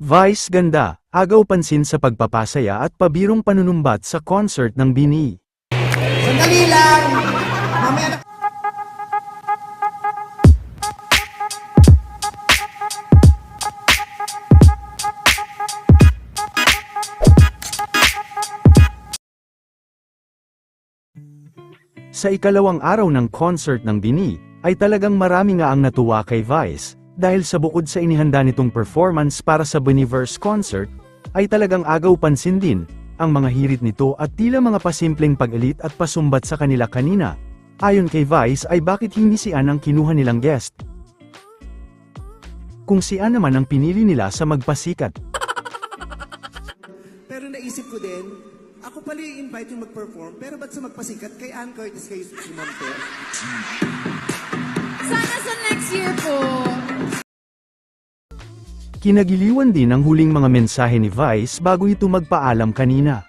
Vice ganda, agaw pansin sa pagpapasaya at pabirong panunumbat sa concert ng BINI. Sandali lang! Mamaya na... Sa ikalawang araw ng concert ng BINI, ay talagang marami nga ang natuwa kay Vice, dahil sa bukod sa inihanda nitong performance para sa Biniverse concert, ay talagang agaw pansin din, ang mga hirit nito at tila mga pasimpleng pag-alit at pasumbat sa kanila kanina. Ayon kay Vice ay bakit hindi si Ann ang kinuha nilang guest. Kung si Ann naman ang pinili nila sa magpasikat. Pero naisip ko din, ako pala yung invite yung mag-perform, pero ba't sa magpasikat kay Ann Curtis kayo sumampe? Sana sa next year po. Kinagiliwan din ang huling mga mensahe ni Vice bago ito magpaalam kanina.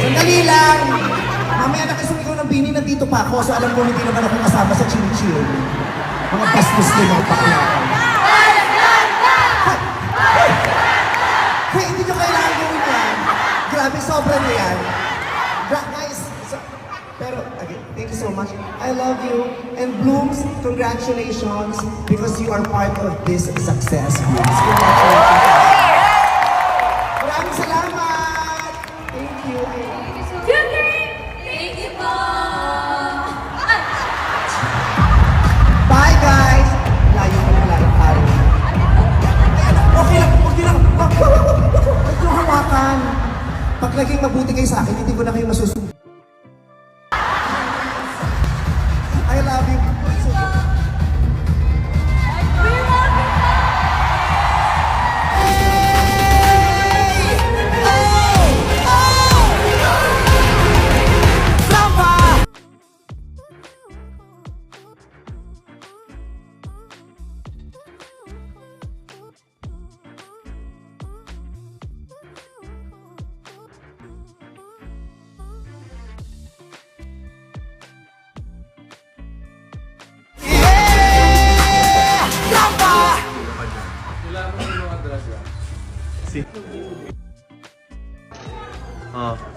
Sandali lang! Mamaya na kasi ikaw ng BINI, nandito pa ako, so alam ko hindi naman ako kasama sa chill-chill. Mga bastos din ang pakla. Hey, hindi nyo kailangan gawin yan. Grabe, sobra na yan. Guys, pero, again, thank you so much. I love you. And Blooms, congratulations because you are part of this success. Blooms, congratulations. Maraming salamat. Thank you. Thank you po. Bye, guys. Layo pa lang tayo. Okay lang, okay lang. Huwag nyo hawakan. Pag naging mabuti kayo sa akin, hindi ko na kayo masusunod. I love you. We love you po.